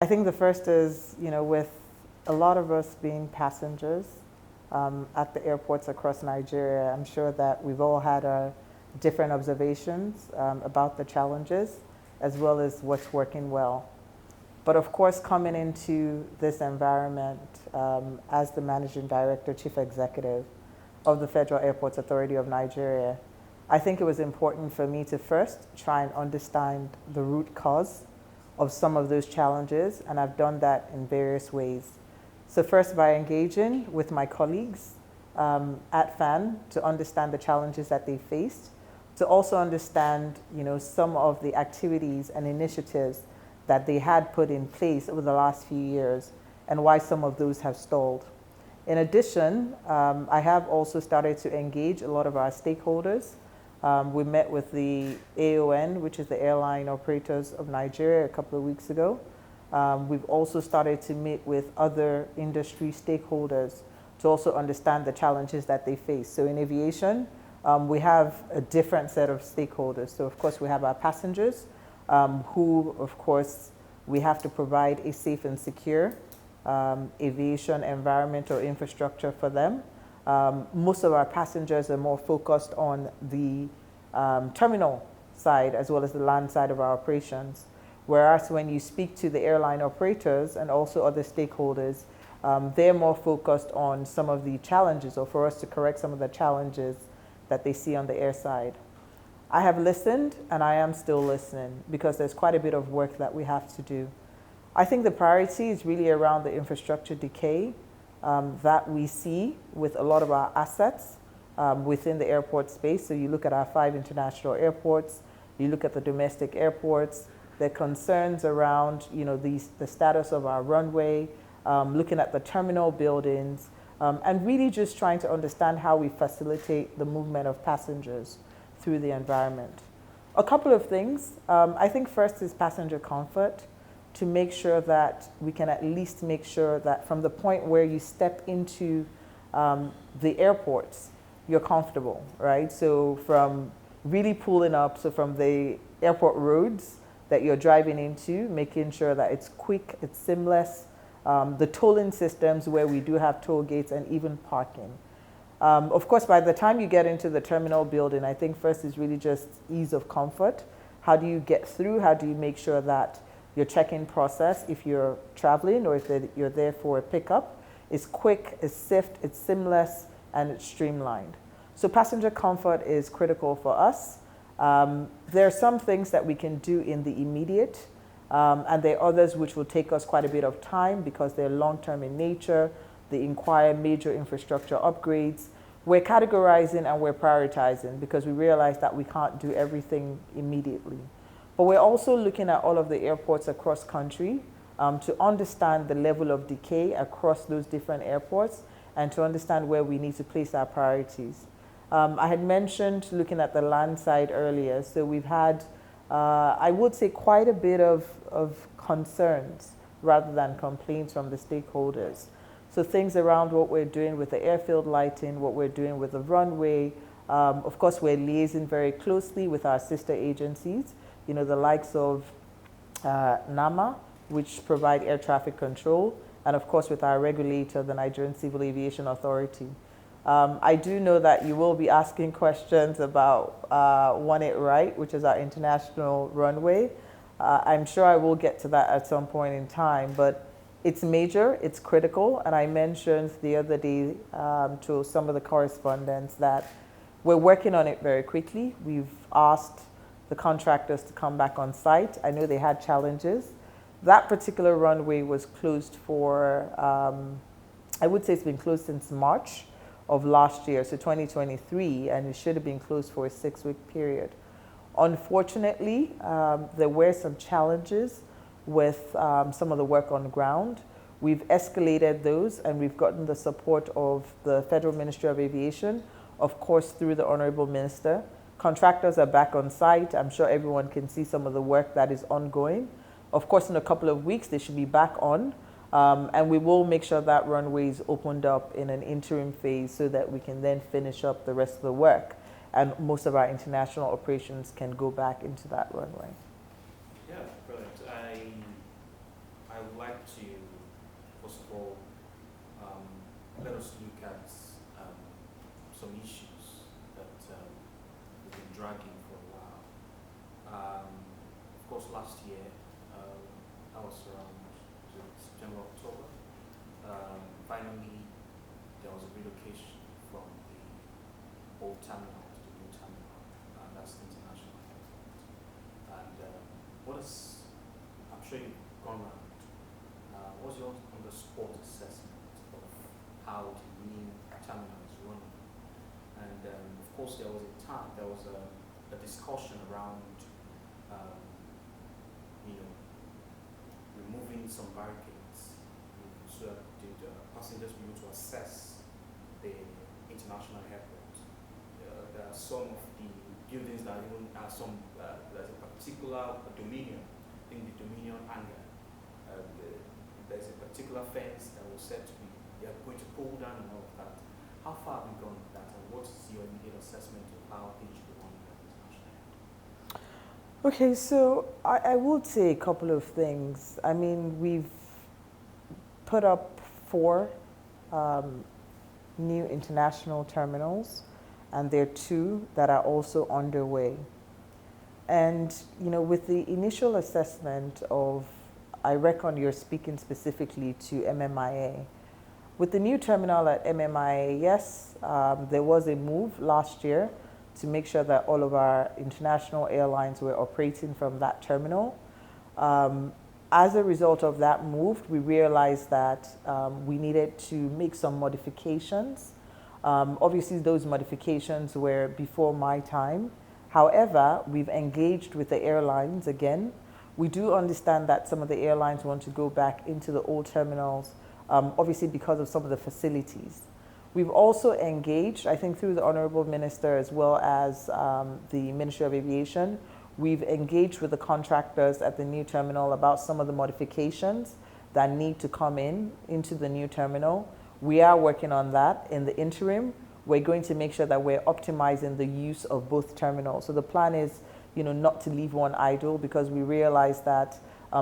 I think the first is, with a lot of us being passengers at the airports across Nigeria, I'm sure that we've all had different observations about the challenges as well as what's working well. But of course, coming into this environment as the Managing Director, Chief Executive of the Federal Airports Authority of Nigeria, I think it was important for me to first try and understand the root cause of some of those challenges, and I've done that in various ways. So first, by engaging with my colleagues at FAAN to understand the challenges that they faced, to also understand, some of the activities and initiatives that they had put in place over the last few years and why some of those have stalled. In addition, I have also started to engage a lot of our stakeholders. We met with the AON, which is the Airline Operators of Nigeria, a couple of weeks ago. We've also started to meet with other industry stakeholders to also understand the challenges that they face. So in aviation, we have a different set of stakeholders. So of course we have our passengers, who of course we have to provide a safe and secure aviation environment or infrastructure for them. Most of our passengers are more focused on the terminal side as well as the land side of our operations. Whereas when you speak to the airline operators and also other stakeholders, they're more focused on some of the challenges, or for us to correct some of the challenges that they see on the air side. I have listened and I am still listening because there's quite a bit of work that we have to do. I think the priority is really around the infrastructure decay that we see with a lot of our assets within the airport space. So you look at our 5 international airports, you look at the domestic airports, the concerns around the status of our runway, looking at the terminal buildings, and really just trying to understand how we facilitate the movement of passengers through the environment. A couple of things. I think first is passenger comfort, to make sure that we can at least make sure that from the point where you step into the airports, you're comfortable, right? So from really pulling up, so from the airport roads that you're driving into, making sure that it's quick, it's seamless, the tolling systems where we do have toll gates and even parking. Of course, by the time you get into the terminal building, I think first is really just ease of comfort. How do you get through? How do you make sure that your check-in process, if you're traveling or if you're there for a pickup, is quick, is swift, it's seamless, and it's streamlined. So passenger comfort is critical for us. There are some things that we can do in the immediate, and there are others which will take us quite a bit of time because they're long-term in nature. They require major infrastructure upgrades. We're categorizing and we're prioritizing because we realize that we can't do everything immediately. But we're also looking at all of the airports across country to understand the level of decay across those different airports and to understand where we need to place our priorities. I had mentioned looking at the land side earlier. So we've had, I would say, quite a bit of concerns rather than complaints from the stakeholders. So things around what we're doing with the airfield lighting, what we're doing with the runway. Of course, we're liaising very closely with our sister agencies, the likes of NAMA, which provide air traffic control, and of course with our regulator, the Nigerian Civil Aviation Authority. I do know that you will be asking questions about One It Right, which is our international runway. I'm sure I will get to that at some point in time, but it's major, it's critical, and I mentioned the other day to some of the correspondents that we're working on it very quickly. We've asked the contractors to come back on site. I know they had challenges. That particular runway was closed for, I would say it's been closed since March of last year, so 2023, and it should have been closed for a 6-week period. Unfortunately, there were some challenges with some of the work on the ground. We've escalated those and we've gotten the support of the Federal Ministry of Aviation, of course through the Honorable Minister. Contractors are back on site. I'm sure everyone can see some of the work that is ongoing. Of course, in a couple of weeks, they should be back on. And we will make sure that runway is opened up in an interim phase so that we can then finish up the rest of the work. And most of our international operations can go back into that runway. Yeah, brilliant. I would like to, first of all, let us look at some issues that we've been dragging for a while. Of course, last year, that was around September, October. Finally, there was a relocation from the old terminal to the new terminal, and that's the international airport. And what is, I'm sure you've gone around, what's your on-the-spot assessment of how the new terminal is running? And of course, there was a discussion around, removing some barricades so that the passengers be able to access the international airport. There are some of the buildings that even have there's a particular dominion, I think the dominion hangar. There's a particular fence that was said to be, they are going to pull down and all of that. How far have we gone with that, and what is your immediate assessment of how things should be run at the international airport? Okay, so I would say a couple of things. I mean, we've put up 4 new international terminals, and there are 2 that are also underway. And, with the initial assessment of, I reckon you're speaking specifically to MMIA. With the new terminal at MMIA, yes, there was a move last year to make sure that all of our international airlines were operating from that terminal. As a result of that move, we realized that we needed to make some modifications. Obviously, those modifications were before my time. However, we've engaged with the airlines again. We do understand that some of the airlines want to go back into the old terminals, obviously because of some of the facilities. We've also engaged, I think through the Honorable Minister as well as the Ministry of Aviation, we've engaged with the contractors at the new terminal about some of the modifications that need to come into the new terminal. We are working on that. In the interim, we're going to make sure that we're optimizing the use of both terminals. So the plan is, not to leave one idle, because we realize that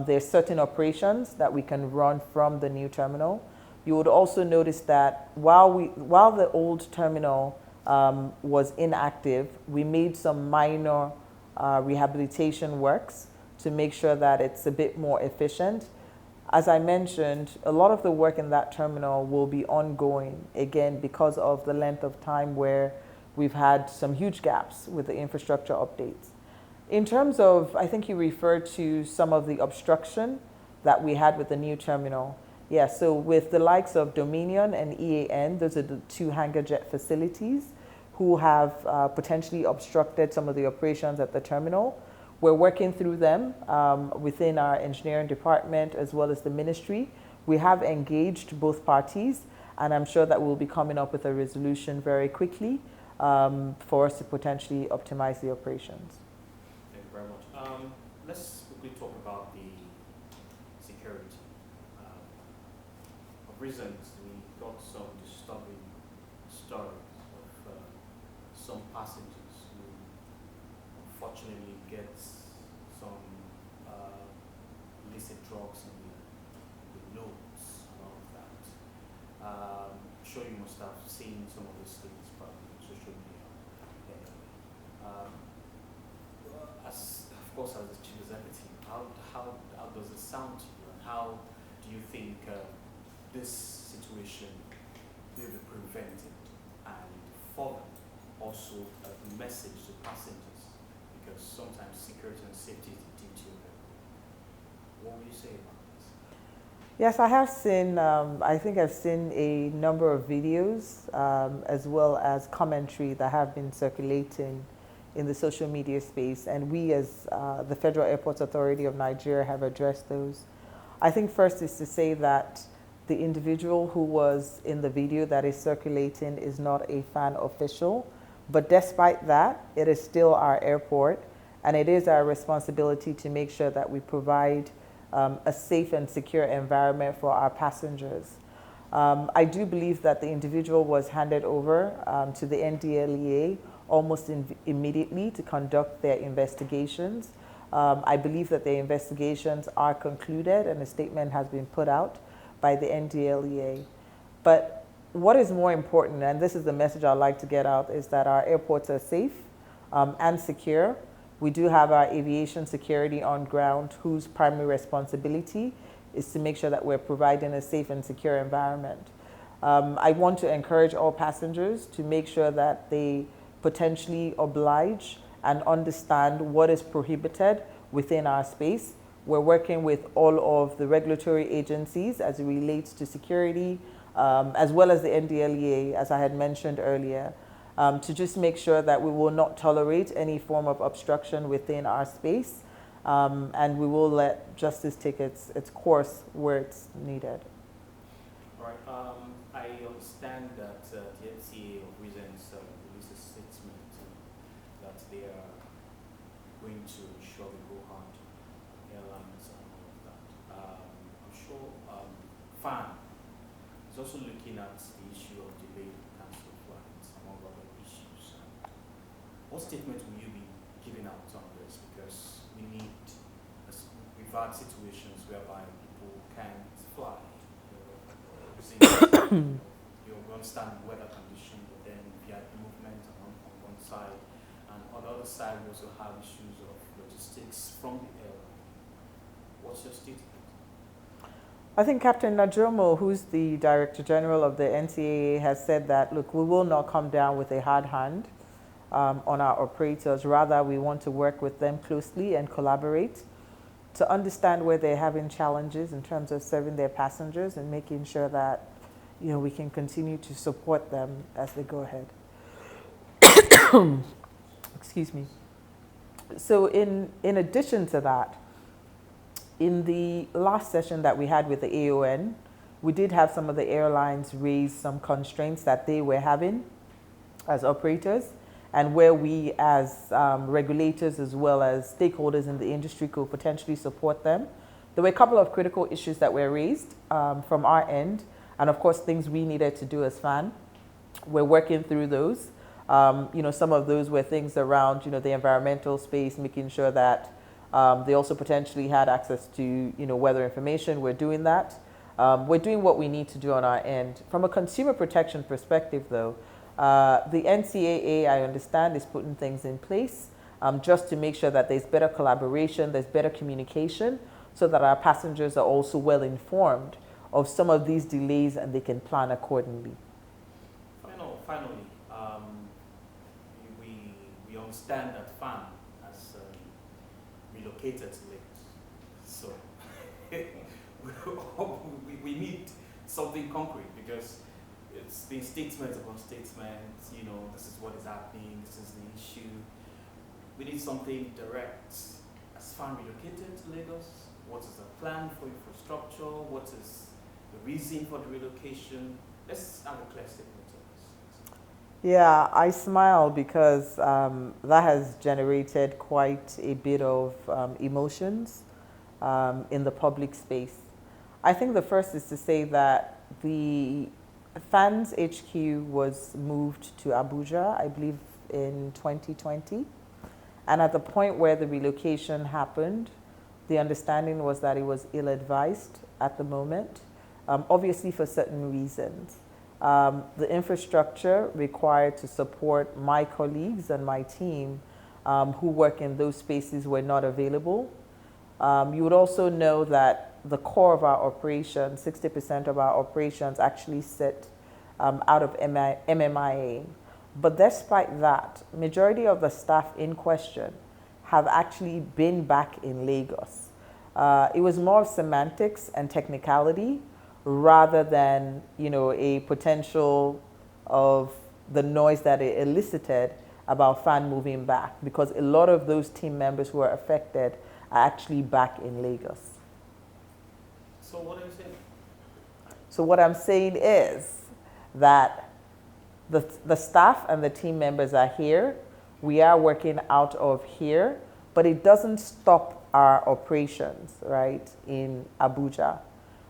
there's certain operations that we can run from the new terminal. You would also notice that while the old terminal was inactive, we made some minor rehabilitation works to make sure that it's a bit more efficient. As I mentioned, a lot of the work in that terminal will be ongoing, again, because of the length of time where we've had some huge gaps with the infrastructure updates. In terms of, I think you referred to some of the obstruction that we had with the new terminal. Yeah, so with the likes of Dominion and EAN, those are the 2 hangar jet facilities who have potentially obstructed some of the operations at the terminal. We're working through them within our engineering department as well as the ministry. We have engaged both parties, and I'm sure that we'll be coming up with a resolution very quickly for us to potentially optimize the operations. Thank you very much. Let's quickly talk about the security. Of recent, we got some disturbing stories of some passengers who unfortunately get some illicit drugs in the notes and all of that. I'm sure you must have seen some of these things probably on social media. Of course, as the chief executive, how does it sound to you, and how do you think this situation will be prevented, and further also a message to passengers, because sometimes security and safety is the duty of everyone. What would you say about this? Yes, I have seen, I think I've seen a number of videos as well as commentary that have been circulating in the social media space, and we as the Federal Airports Authority of Nigeria have addressed those. I think first is to say that the individual who was in the video that is circulating is not a FAAN official, but despite that, it is still our airport, and it is our responsibility to make sure that we provide a safe and secure environment for our passengers. I do believe that the individual was handed over to the NDLEA almost immediately to conduct their investigations. I believe that the investigations are concluded and a statement has been put out by the NDLEA. But what is more important, and this is the message I'd like to get out, is that our airports are safe and secure. We do have our aviation security on ground, whose primary responsibility is to make sure that we're providing a safe and secure environment. I want to encourage all passengers to make sure that they potentially oblige and understand what is prohibited within our space. We're working with all of the regulatory agencies as it relates to security, as well as the NDLEA, as I had mentioned earlier, to just make sure that we will not tolerate any form of obstruction within our space, and we will let justice take its course where it's needed. All right. I understand that the FCA of Reasons released a statement that they are going to ensure we go hard airlines and all of that. I'm sure FAAN is also looking at the issue of delayed and cancelled flights, among other issues. What statement will you be giving out on this? Because we've had situations whereby people can't fly. You understand weather condition, but then VIP movement on one side, and on the other side we also have issues of logistics from the airline. What's your statement? I think Captain Najomo, who's the Director General of the NCAA, has said that, look, we will not come down with a hard hand on our operators. Rather, we want to work with them closely and collaborate to understand where they're having challenges in terms of serving their passengers and making sure that, you know, we can continue to support them as they go ahead. Excuse me. So in addition to that, in the last session that we had with the AON, we did have some of the airlines raise some constraints that they were having as operators, and where we as regulators as well as stakeholders in the industry could potentially support them. There were a couple of critical issues that were raised from our end, and of course things we needed to do as FAAN. We're working through those. You know, some of those were things around, you know, the environmental space, making sure that they also potentially had access to, you know, weather information. We're doing that. We're doing what we need to do on our end. From a consumer protection perspective, though, the NCAA, I understand, is putting things in place just to make sure that there's better collaboration, there's better communication, so that our passengers are also well informed of some of these delays and they can plan accordingly. Finally, we understand that FAAN has relocated to Lagos. So we need something concrete, because it's been statements upon statements, you know, this is what is happening, this is the issue. We need something direct. Has FAAN relocated to Lagos? What is the plan for infrastructure? What is the reason for the relocation? Let's have a clear statement on this. Yeah, I smile because that has generated quite a bit of emotions in the public space. I think the first is to say that the FAAN's HQ was moved to Abuja, I believe, in 2020. And at the point where the relocation happened, the understanding was that it was ill-advised at the moment, obviously for certain reasons. The infrastructure required to support my colleagues and my team who work in those spaces were not available. You would also know that the core of our operations, 60% of our operations actually sit out of MMIA. But despite that, majority of the staff in question have actually been back in Lagos. It was more of semantics and technicality rather than, you know, a potential of the noise that it elicited about FAAN moving back, because a lot of those team members who are affected are actually back in Lagos. So what are you saying? So what I'm saying is that the staff and the team members are here. We are working out of here, but it doesn't stop our operations, right, in Abuja.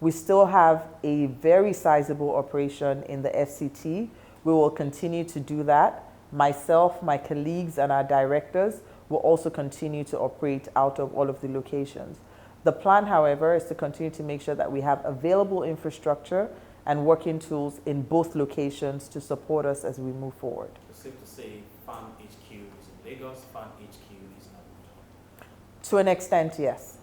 We still have a very sizable operation in the FCT. We will continue to do that. Myself, my colleagues, and our directors will also continue to operate out of all of the locations. The plan, however, is to continue to make sure that we have available infrastructure and working tools in both locations to support us as we move forward. It's safe to say FAAN HQ is in Lagos, FAAN HQ is in Abuja. To an extent, yes.